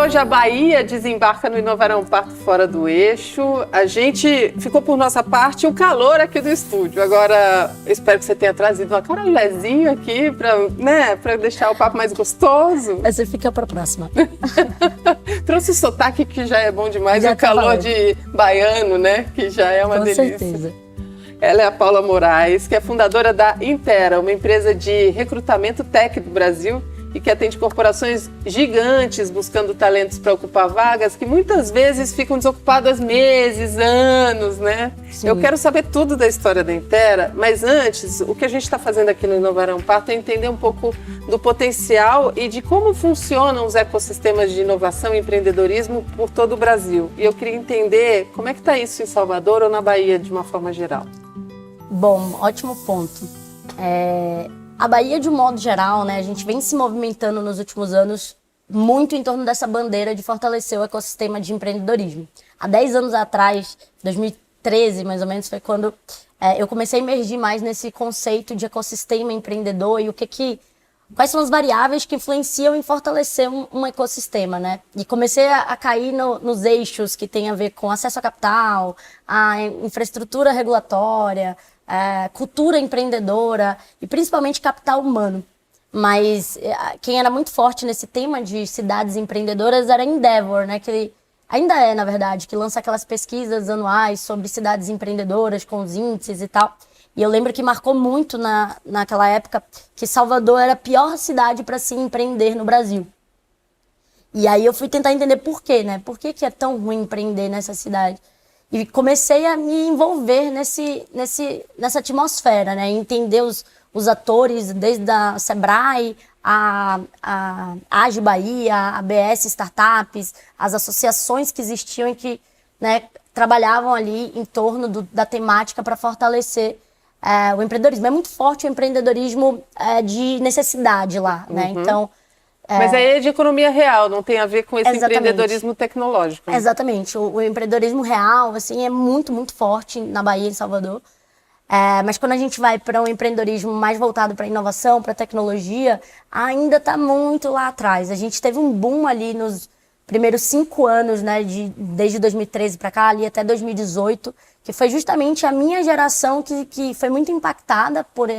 hoje a Bahia desembarca no Inovarão Parto Fora do Eixo. A gente ficou por nossa parte o calor aqui do estúdio. Agora, eu espero que você tenha trazido uma caramelinha aqui para deixar o papo mais gostoso. Mas você fica para a próxima. Trouxe sotaque, que já é bom demais, Já e o calor de baiano, né? Que já é uma delícia. Com certeza. Ela é a Paula Moraes, que é fundadora da Intera, uma empresa de recrutamento tech do Brasil e que atende corporações gigantes buscando talentos para ocupar vagas que muitas vezes ficam desocupadas meses, anos, né? Sim. Eu quero saber tudo da história da Intera, mas antes, o que a gente está fazendo aqui no Inovarão Parto é entender um pouco do potencial e de como funcionam os ecossistemas de inovação e empreendedorismo por todo o Brasil. E eu queria entender como é que está isso em Salvador ou na Bahia, de uma forma geral. Bom, ótimo ponto. A Bahia, de um modo geral, né, a gente vem se movimentando nos últimos anos muito em torno dessa bandeira de fortalecer o ecossistema de empreendedorismo. Há 10 anos atrás, 2013 mais ou menos, foi quando eu comecei a emergir mais nesse conceito de ecossistema empreendedor e quais são as variáveis que influenciam em fortalecer um ecossistema, né? E comecei a cair nos eixos que tem a ver com acesso a capital, a infraestrutura regulatória, cultura empreendedora e principalmente capital humano. Mas quem era muito forte nesse tema de cidades empreendedoras era a Endeavor, né? Que ainda é, na verdade, que lança aquelas pesquisas anuais sobre cidades empreendedoras com os índices e tal. E eu lembro que marcou muito naquela época que Salvador era a pior cidade para se empreender no Brasil. E aí eu fui tentar entender por quê, né? Por que é tão ruim empreender nessa cidade? E comecei a me envolver nessa atmosfera, né? Entender os atores, desde a Sebrae, a Age Bahia, a ABS Startups, as associações que existiam e que, né, trabalhavam ali em torno da temática para fortalecer o empreendedorismo. É muito forte o empreendedorismo de necessidade lá, né? Então... Mas aí é de economia real, não tem a ver com esse Exatamente. Empreendedorismo tecnológico. Né? Exatamente. O empreendedorismo real, assim, é muito, muito forte na Bahia e em Salvador. Mas quando a gente vai para um empreendedorismo mais voltado para inovação, para tecnologia, ainda está muito lá atrás. A gente teve um boom ali nos primeiros 5 anos, né, desde 2013 para cá, ali até 2018, que foi justamente a minha geração que foi muito impactada por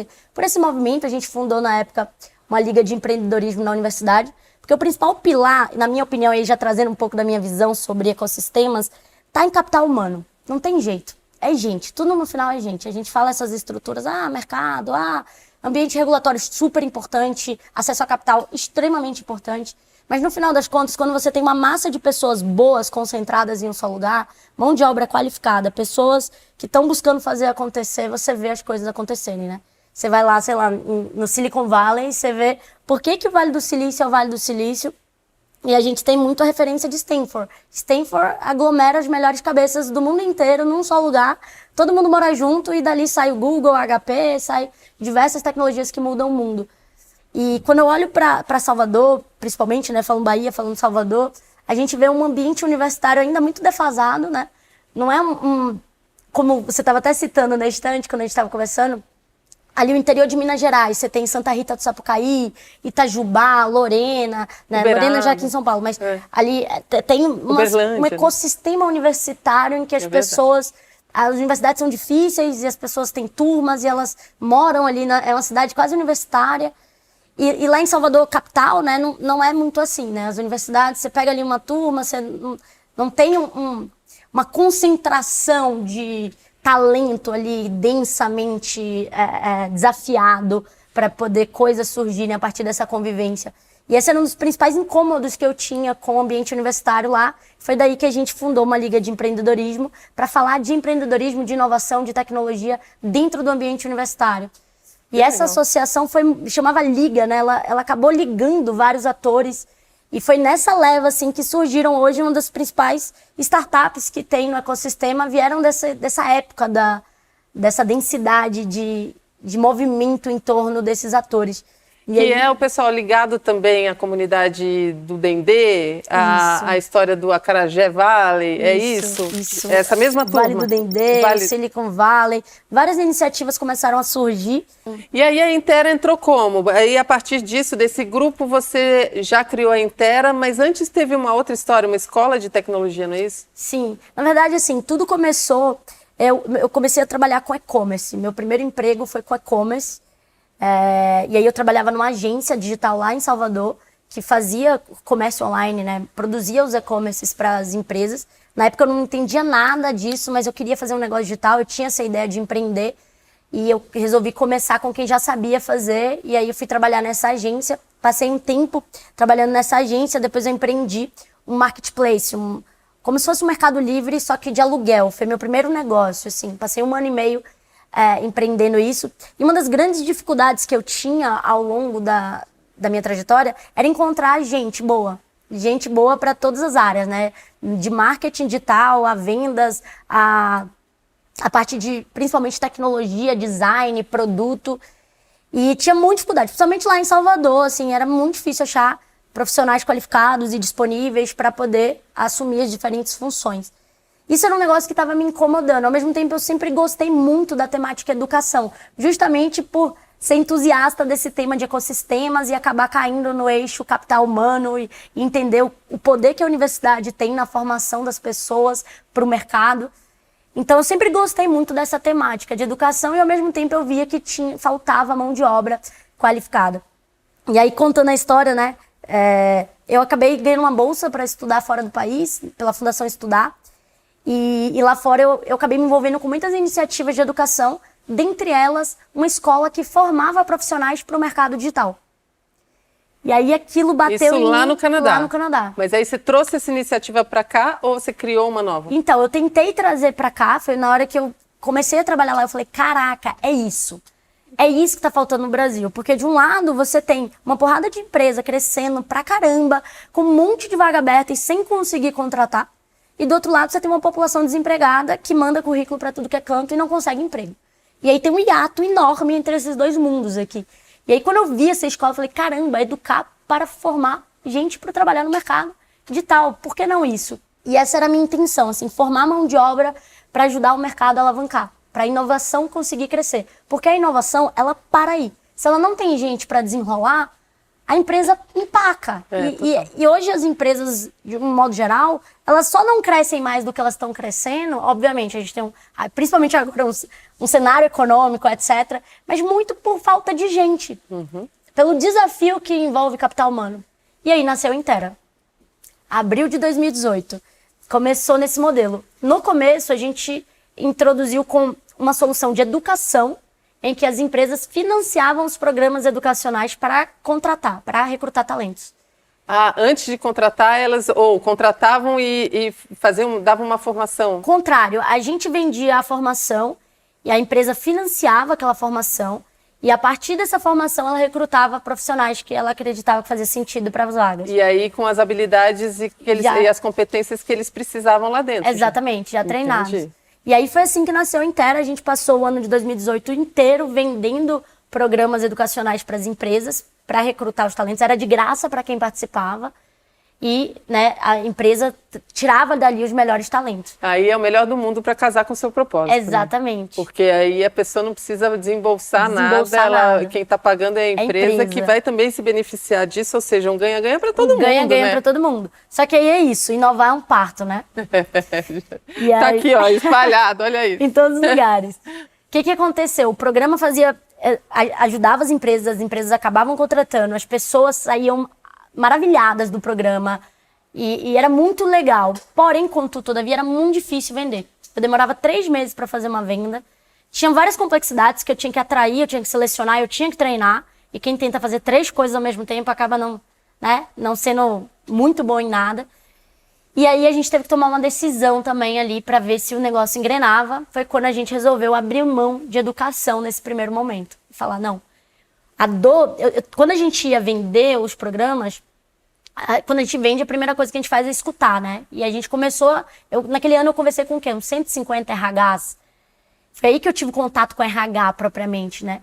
esse movimento. A gente fundou, na época, uma liga de empreendedorismo na universidade, porque o principal pilar, na minha opinião, aí já trazendo um pouco da minha visão sobre ecossistemas, está em capital humano. Não tem jeito. É gente. Tudo no final é gente. A gente fala essas estruturas, mercado, ambiente regulatório super importante, acesso a capital extremamente importante. Mas no final das contas, quando você tem uma massa de pessoas boas concentradas em um só lugar, mão de obra qualificada, pessoas que estão buscando fazer acontecer, você vê as coisas acontecerem, né? Você vai lá, sei lá, no Silicon Valley, você vê por que o Vale do Silício é o Vale do Silício. E a gente tem muito a referência de Stanford. Stanford aglomera as melhores cabeças do mundo inteiro num só lugar. Todo mundo mora junto e dali sai o Google, HP, sai diversas tecnologias que mudam o mundo. E quando eu olho para Salvador, principalmente, né, falando Bahia, falando Salvador, a gente vê um ambiente universitário ainda muito defasado, né? Não é como você estava até citando na estante, quando a gente estava conversando, ali o interior de Minas Gerais, você tem Santa Rita do Sapucaí, Itajubá, Lorena, né? Lorena já aqui em São Paulo, mas ali tem um ecossistema universitário em que as pessoas... As universidades são difíceis e as pessoas têm turmas e elas moram ali, é uma cidade quase universitária. E lá em Salvador, capital, né, não é muito assim, né? As universidades, você pega ali uma turma, você não tem uma concentração de talento ali densamente desafiado para poder coisas surgirem a partir dessa convivência. E esse era um dos principais incômodos que eu tinha com o ambiente universitário lá. Foi daí que a gente fundou uma liga de empreendedorismo para falar de empreendedorismo, de inovação, de tecnologia dentro do ambiente universitário. E essa associação chamava Liga, né? Ela acabou ligando vários atores. E foi nessa leva, assim, que surgiram hoje uma das principais startups que tem no ecossistema, vieram dessa época, dessa densidade de movimento em torno desses atores. E que aí- é o pessoal ligado também à comunidade do Dendê, a história do Acarajé Valley, é isso? Isso. Essa mesma turma? Vale do Dendê, Vale- Silicon Valley. Várias iniciativas começaram a surgir. E aí a Intera entrou como? Aí a partir disso, desse grupo, você já criou a Intera, mas antes teve uma outra história, uma escola de tecnologia, não é isso? Sim. Na verdade, assim, tudo começou... Eu comecei a trabalhar com e-commerce. Meu primeiro emprego foi com e-commerce. E aí eu trabalhava numa agência digital lá em Salvador, que fazia comércio online, né? Produzia os e-commerces para as empresas. Na época eu não entendia nada disso, mas eu queria fazer um negócio digital, eu tinha essa ideia de empreender. E eu resolvi começar com quem já sabia fazer. E aí eu fui trabalhar nessa agência. Passei um tempo trabalhando nessa agência, depois eu empreendi um marketplace, como se fosse um Mercado Livre, só que de aluguel. Foi meu primeiro negócio, assim. Passei 1 ano e meio empreendendo isso. E uma das grandes dificuldades que eu tinha ao longo da minha trajetória era encontrar gente boa. Gente boa para todas as áreas, né? De marketing digital, a vendas, a parte de, principalmente, tecnologia, design, produto. E tinha muita dificuldade, principalmente lá em Salvador, assim, era muito difícil achar profissionais qualificados e disponíveis para poder assumir as diferentes funções. Isso era um negócio que estava me incomodando. Ao mesmo tempo, eu sempre gostei muito da temática educação, justamente por ser entusiasta desse tema de ecossistemas e acabar caindo no eixo capital humano e entender o poder que a universidade tem na formação das pessoas para o mercado. Então, eu sempre gostei muito dessa temática de educação e, ao mesmo tempo, eu via que faltava mão de obra qualificada. E aí, contando a história, né, eu acabei ganhando uma bolsa para estudar fora do país, pela Fundação Estudar. E lá fora eu acabei me envolvendo com muitas iniciativas de educação, dentre elas uma escola que formava profissionais para o mercado digital. E aí aquilo bateu Isso em lá mim, no Canadá? lá no Canadá. Mas aí você trouxe essa iniciativa para cá ou você criou uma nova? Então, eu tentei trazer para cá, foi na hora que eu comecei a trabalhar lá, eu falei, caraca, é isso. É isso que está faltando no Brasil, porque de um lado você tem uma porrada de empresa crescendo pra caramba, com um monte de vaga aberta e sem conseguir contratar, e do outro lado você tem uma população desempregada que manda currículo para tudo que é canto e não consegue emprego. E aí tem um hiato enorme entre esses dois mundos aqui. E aí quando eu vi essa escola, eu falei, caramba, educar para formar gente para trabalhar no mercado digital, por que não isso? E essa era a minha intenção, assim, formar mão de obra para ajudar o mercado a alavancar, para a inovação conseguir crescer. Porque a inovação, ela para aí. Se ela não tem gente para desenrolar, a empresa empaca. E hoje as empresas, de um modo geral, elas só não crescem mais do que elas estão crescendo. Obviamente, a gente tem, principalmente agora, um cenário econômico, etc. Mas muito por falta de gente. Pelo desafio que envolve capital humano. E aí nasceu a Intera. Abril de 2018. Começou nesse modelo. No começo, a gente introduziu com uma solução de educação em que as empresas financiavam os programas educacionais para contratar, para recrutar talentos. Antes de contratar, elas contratavam e davam uma formação? Contrário, a gente vendia a formação e a empresa financiava aquela formação e a partir dessa formação ela recrutava profissionais que ela acreditava que fazia sentido para as vagas. E aí com as habilidades e as competências que eles precisavam lá dentro. Exatamente, já treinados. Entendi. E aí foi assim que nasceu a Intera. A gente passou o ano de 2018 inteiro vendendo programas educacionais para as empresas, para recrutar os talentos. Era de graça para quem participava. E, né, a empresa tirava dali os melhores talentos. Aí é o melhor do mundo para casar com o seu propósito. Exatamente. Né? Porque aí a pessoa não precisa desembolsar nada. Quem está pagando é a empresa que vai também se beneficiar disso. Ou seja, um ganha-ganha para todo mundo. Ganha-ganha né? para todo mundo. Só que aí é isso, inovar é um parto, né? E aí... Tá aqui, ó, espalhado, olha isso. Em todos os lugares. O que aconteceu? O programa ajudava as empresas acabavam contratando, as pessoas saíam maravilhadas do programa e era muito legal. Porém, contudo, todavia, era muito difícil vender. Eu demorava 3 meses para fazer uma venda. Tinha várias complexidades que eu tinha que atrair, eu tinha que selecionar, eu tinha que treinar. E quem tenta fazer 3 coisas ao mesmo tempo acaba não sendo muito bom em nada. E aí a gente teve que tomar uma decisão também ali para ver se o negócio engrenava. Foi quando a gente resolveu abrir mão de educação nesse primeiro momento. Falar, não. Quando a gente ia vender os programas, quando a gente vende, a primeira coisa que a gente faz é escutar, né? E a gente começou... naquele ano eu conversei com o quê? Uns 150 RHs. Foi aí que eu tive contato com RH propriamente, né?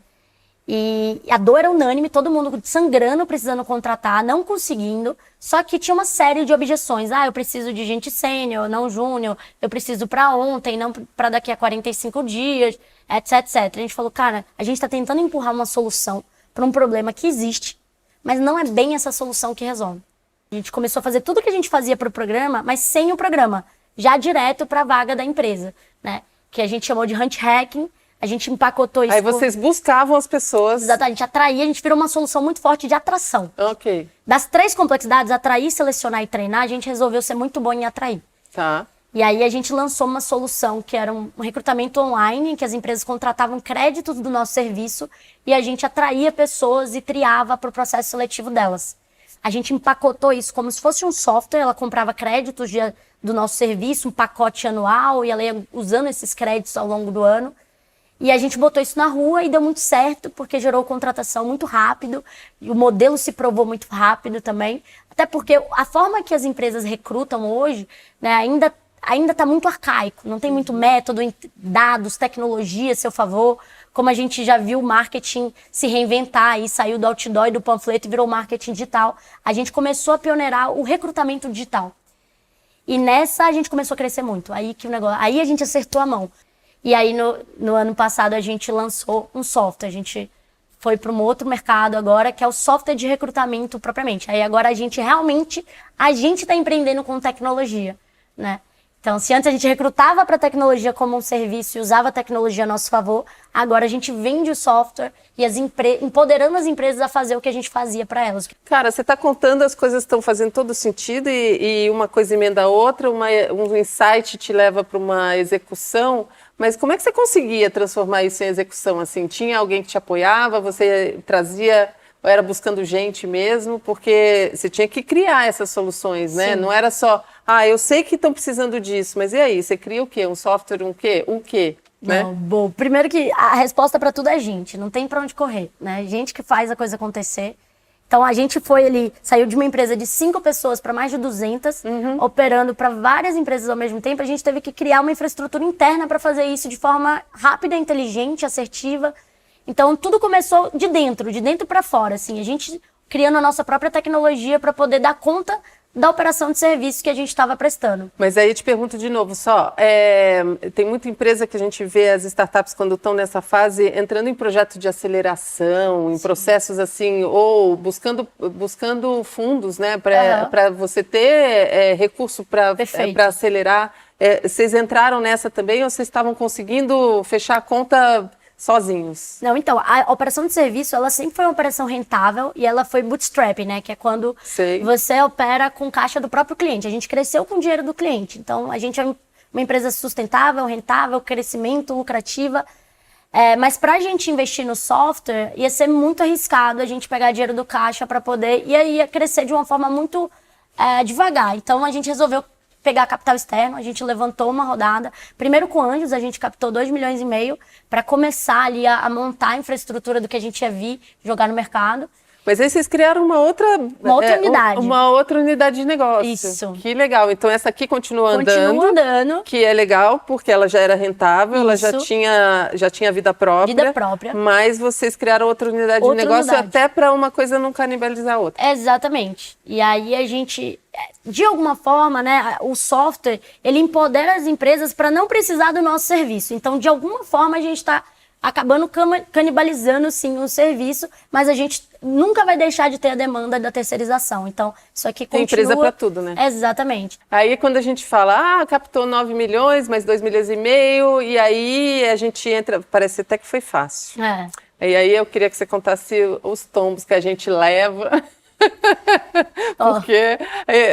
E a dor era unânime, todo mundo sangrando, precisando contratar, não conseguindo. Só que tinha uma série de objeções. Eu preciso de gente sênior, não júnior. Eu preciso para ontem, não para daqui a 45 dias, etc, etc. A gente falou, cara, a gente está tentando empurrar uma solução para um problema que existe, mas não é bem essa solução que resolve. A gente começou a fazer tudo que a gente fazia para o programa, mas sem o programa, já direto para a vaga da empresa, né? Que a gente chamou de hunt hacking. A gente empacotou isso. Aí vocês buscavam as pessoas. Exato, a gente atraía, a gente virou uma solução muito forte de atração. Ok. Das 3 complexidades, atrair, selecionar e treinar, a gente resolveu ser muito bom em atrair. Tá. E aí a gente lançou uma solução que era um recrutamento online, em que as empresas contratavam créditos do nosso serviço e a gente atraía pessoas e triava para o processo seletivo delas. A gente empacotou isso como se fosse um software, ela comprava créditos do nosso serviço, um pacote anual, e ela ia usando esses créditos ao longo do ano. E a gente botou isso na rua e deu muito certo, porque gerou contratação muito rápido, e o modelo se provou muito rápido também, até porque a forma que as empresas recrutam hoje, né, ainda está muito arcaico, não tem muito método, dados, tecnologia a seu favor, como a gente já viu o marketing se reinventar e saiu do outdoor e do panfleto e virou marketing digital. A gente começou a pioneirar o recrutamento digital. E nessa a gente começou a crescer muito, aí a gente acertou a mão. E aí, no ano passado, a gente lançou um software. A gente foi para um outro mercado agora, que é o software de recrutamento propriamente. Aí agora a gente está empreendendo com tecnologia, né? Então, se antes a gente recrutava para a tecnologia como um serviço e usava a tecnologia a nosso favor, agora a gente vende o software e empoderando as empresas a fazer o que a gente fazia para elas. Cara, você está contando, as coisas estão fazendo todo sentido e uma coisa emenda a outra, um insight te leva para uma execução, mas como é que você conseguia transformar isso em execução? Assim, tinha alguém que te apoiava, você trazia, ou era buscando gente mesmo? Porque você tinha que criar essas soluções, né? Sim. Não era só, eu sei que estão precisando disso, mas e aí? Você cria o quê? Um software, um quê? Um quê? Né? Não, bom, primeiro que a resposta para tudo é gente, não tem para onde correr, né? Gente que faz a coisa acontecer. Então a gente saiu de uma empresa de 5 pessoas para mais de 200, operando para várias empresas ao mesmo tempo. A gente teve que criar uma infraestrutura interna para fazer isso de forma rápida, inteligente, assertiva. Então tudo começou de dentro para fora, assim, a gente criando a nossa própria tecnologia para poder dar conta da operação de serviço que a gente estava prestando. Mas aí eu te pergunto de novo tem muita empresa que a gente vê as startups quando estão nessa fase entrando em projeto de aceleração, em processos assim, ou buscando fundos, né, para você ter recurso para acelerar. Vocês entraram nessa também ou vocês estavam conseguindo fechar a conta sozinhos? Não, então, a operação de serviço, ela sempre foi uma operação rentável e ela foi bootstrap, né? Que é quando você opera com caixa do próprio cliente. A gente cresceu com o dinheiro do cliente. Então, a gente é uma empresa sustentável, rentável, crescimento, lucrativa. Mas para a gente investir no software, ia ser muito arriscado a gente pegar dinheiro do caixa para poder... E aí ia crescer de uma forma muito devagar. Então, a gente resolveu pegar capital externo, a gente levantou uma rodada, primeiro com Anjos, a gente captou 2,5 milhões para começar ali a montar a infraestrutura do que a gente ia vir jogar no mercado. Mas aí vocês criaram uma outra unidade. Uma outra unidade de negócio. Isso. Que legal. Então essa aqui continua andando. Que é legal, porque ela já era rentável, ela já tinha vida própria. Vida própria. Mas vocês criaram outra unidade de negócio até para uma coisa não canibalizar a outra. Exatamente. E aí a gente, de alguma forma, né, o software, ele empodera as empresas para não precisar do nosso serviço. Então, de alguma forma, a gente está acabando canibalizando, sim, o serviço, mas a gente nunca vai deixar de ter a demanda da terceirização. Então, isso aqui continua... Tem empresa para tudo, né? Exatamente. Aí, quando a gente fala, captou 9 milhões, mais 2,5 milhões, e aí a gente entra... Parece até que foi fácil. E aí eu queria que você contasse os tombos que a gente leva... Porque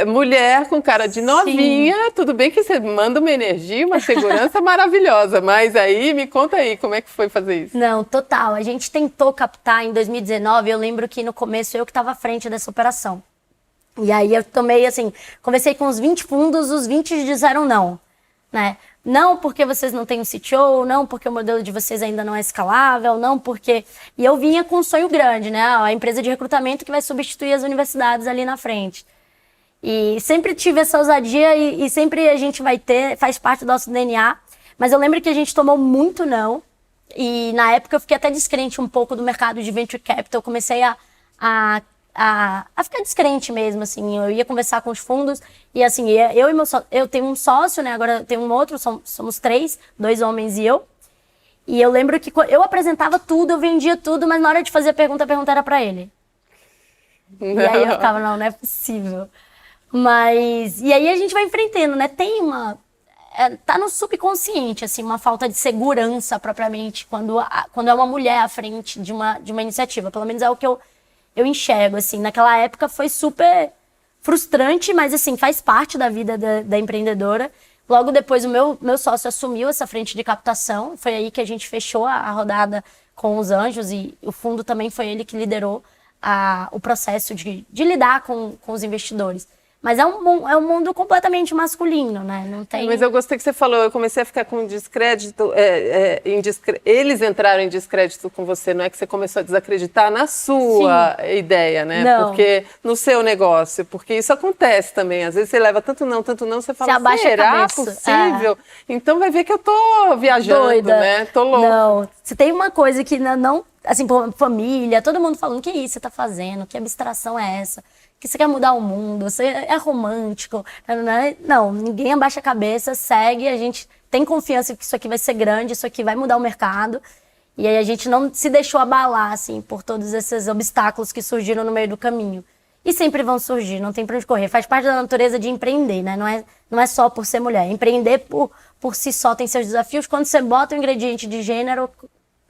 mulher com cara de novinha, sim, tudo bem que você manda uma energia, uma segurança maravilhosa, mas aí me conta aí, como é que foi fazer isso? Não, total, a gente tentou captar em 2019, eu lembro que no começo eu que estava à frente dessa operação. E aí eu tomei assim, conversei com os 20 fundos, os 20 disseram não, né? Não porque vocês não têm um CTO, não porque o modelo de vocês ainda não é escalável, não porque... E eu vinha com um sonho grande, né? A empresa de recrutamento que vai substituir as universidades ali na frente. E sempre tive essa ousadia e sempre a gente vai ter, faz parte do nosso DNA. Mas eu lembro que a gente tomou muito não. E na época eu fiquei até descrente um pouco do mercado de venture capital. Eu comecei a ficar descrente mesmo, assim. Eu ia conversar com os fundos e, assim, eu tenho um sócio, né? Agora eu tenho um outro, somos 3, 2 homens e eu. E eu lembro que eu apresentava tudo, eu vendia tudo, mas na hora de fazer a pergunta era pra ele. Não. E aí eu ficava, não é possível. E aí a gente vai enfrentando, né? Tá no subconsciente, assim, uma falta de segurança propriamente quando é uma mulher à frente de uma iniciativa. Pelo menos é o que eu enxergo, assim. Naquela época foi super frustrante, mas, assim, faz parte da vida da empreendedora. Logo depois o meu sócio assumiu essa frente de captação. Foi aí que a gente fechou a rodada com os anjos e o fundo também foi ele que liderou o processo de lidar com os investidores. Mas é um mundo completamente masculino, né? Não tem... Mas eu gostei que você falou, eu comecei a ficar com descrédito, eles entraram em descrédito com você, não é que você começou a desacreditar na sua ideia, né? Não. Porque no seu negócio, porque isso acontece também, às vezes você leva tanto não, você fala, será possível? Então vai ver que eu tô viajando, doida, né? Tô louca. Não, se tem uma coisa que não, assim, família, todo mundo falando, que isso você tá fazendo? Que abstração é essa? Que você quer mudar o mundo, você é romântico. Não, ninguém abaixa a cabeça, segue, a gente tem confiança que isso aqui vai ser grande, isso aqui vai mudar o mercado. E aí a gente não se deixou abalar, assim, por todos esses obstáculos que surgiram no meio do caminho. E sempre vão surgir, não tem pra onde correr. Faz parte da natureza de empreender, né? Não é só por ser mulher. Empreender por si só tem seus desafios. Quando você bota o ingrediente de gênero,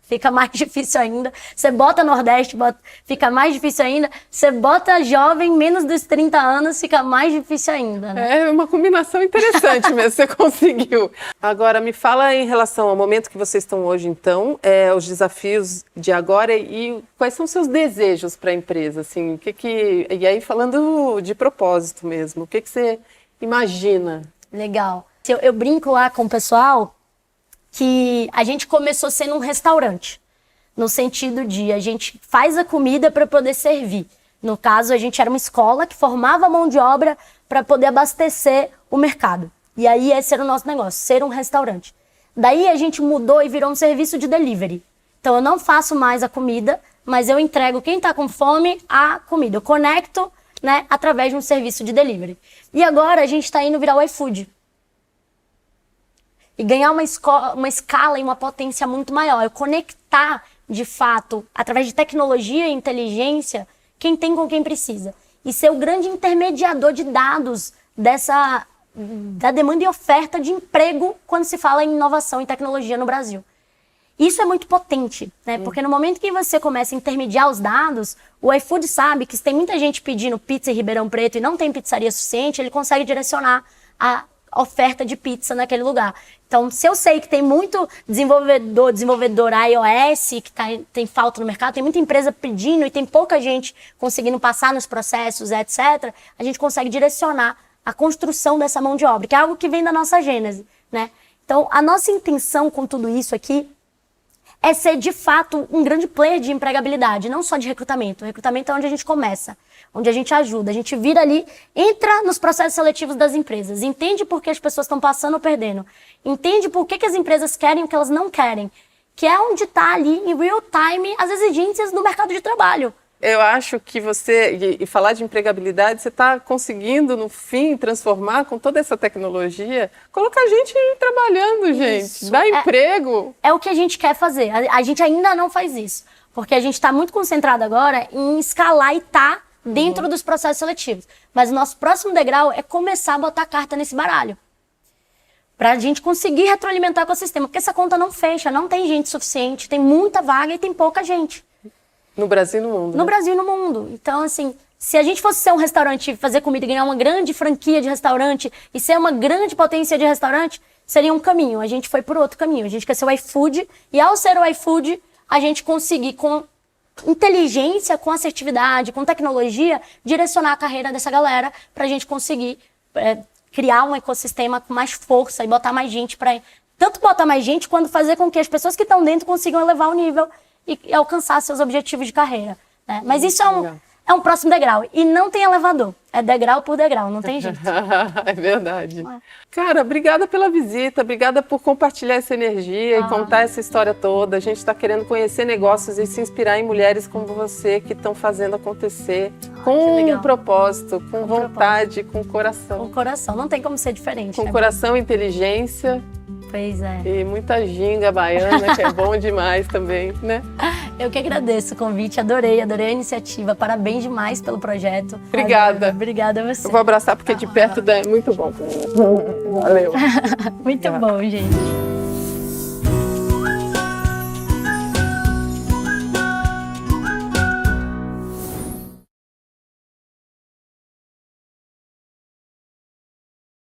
fica mais difícil ainda. Você bota Nordeste, fica mais difícil ainda. Você bota jovem, menos dos 30 anos, fica mais difícil ainda, né? É uma combinação interessante mesmo, você conseguiu. Agora, me fala em relação ao momento que vocês estão hoje, então, os desafios de agora e quais são os seus desejos para a empresa, assim, e aí falando de propósito mesmo, o que você imagina? Legal. Eu brinco lá com o pessoal que a gente começou sendo um restaurante, no sentido de a gente faz a comida para poder servir. No caso, a gente era uma escola que formava mão de obra para poder abastecer o mercado. E aí esse era o nosso negócio, ser um restaurante. Daí a gente mudou e virou um serviço de delivery. Então eu não faço mais a comida, mas eu entrego quem está com fome a comida. Eu conecto, né, através de um serviço de delivery. E agora a gente está indo virar o iFood. E ganhar uma escala e uma potência muito maior. Eu conectar, de fato, através de tecnologia e inteligência, quem tem com quem precisa. E ser o grande intermediador de dados da demanda e oferta de emprego quando se fala em inovação e tecnologia no Brasil. Isso é muito potente, né? Porque no momento que você começa a intermediar os dados, o iFood sabe que se tem muita gente pedindo pizza em Ribeirão Preto e não tem pizzaria suficiente, ele consegue direcionar a oferta de pizza naquele lugar. Então, se eu sei que tem muito desenvolvedor iOS, que tem falta no mercado, tem muita empresa pedindo e tem pouca gente conseguindo passar nos processos, etc., a gente consegue direcionar a construção dessa mão de obra, que é algo que vem da nossa gênese, né? Então, a nossa intenção com tudo isso aqui é ser, de fato, um grande player de empregabilidade, não só de recrutamento. O recrutamento é onde a gente começa, onde a gente ajuda, a gente vira ali, entra nos processos seletivos das empresas, entende por que as pessoas estão passando ou perdendo, entende por que as empresas querem o que elas não querem, que é onde está ali, em real time, as exigências do mercado de trabalho. Eu acho que você, e falar de empregabilidade, você está conseguindo, no fim, transformar com toda essa tecnologia, colocar a gente trabalhando, gente, Isso. dar emprego. É o que a gente quer fazer. A gente ainda não faz isso, porque a gente está muito concentrado agora em escalar e estar dentro dos processos seletivos. Mas o nosso próximo degrau é começar a botar carta nesse baralho. Para a gente conseguir retroalimentar com o sistema, porque essa conta não fecha, não tem gente suficiente, tem muita vaga e tem pouca gente. No Brasil e no mundo. No Brasil e no mundo. Então, assim, se a gente fosse ser um restaurante, fazer comida e ganhar uma grande franquia de restaurante e ser uma grande potência de restaurante, seria um caminho. A gente foi por outro caminho. A gente quer ser o iFood e, ao ser o iFood, a gente conseguir, com inteligência, com assertividade, com tecnologia, direcionar a carreira dessa galera para a gente conseguir criar um ecossistema com mais força e botar mais gente para... Tanto botar mais gente, quanto fazer com que as pessoas que estão dentro consigam elevar o nível e alcançar seus objetivos de carreira, né? Mas isso é um próximo degrau. E não tem elevador. É degrau por degrau, não tem jeito. É verdade. Cara, obrigada pela visita, obrigada por compartilhar essa energia e contar essa história toda. A gente está querendo conhecer negócios e se inspirar em mulheres como você que estão fazendo acontecer com um propósito, com vontade, com coração. Com coração, não tem como ser diferente. Com coração, inteligência. Pois é. E muita ginga baiana, que é bom demais também, né? Eu que agradeço o convite, adorei a iniciativa. Parabéns demais pelo projeto. Obrigada. Obrigada a você. Eu vou abraçar porque de perto é muito bom. Valeu. Muito bom, gente.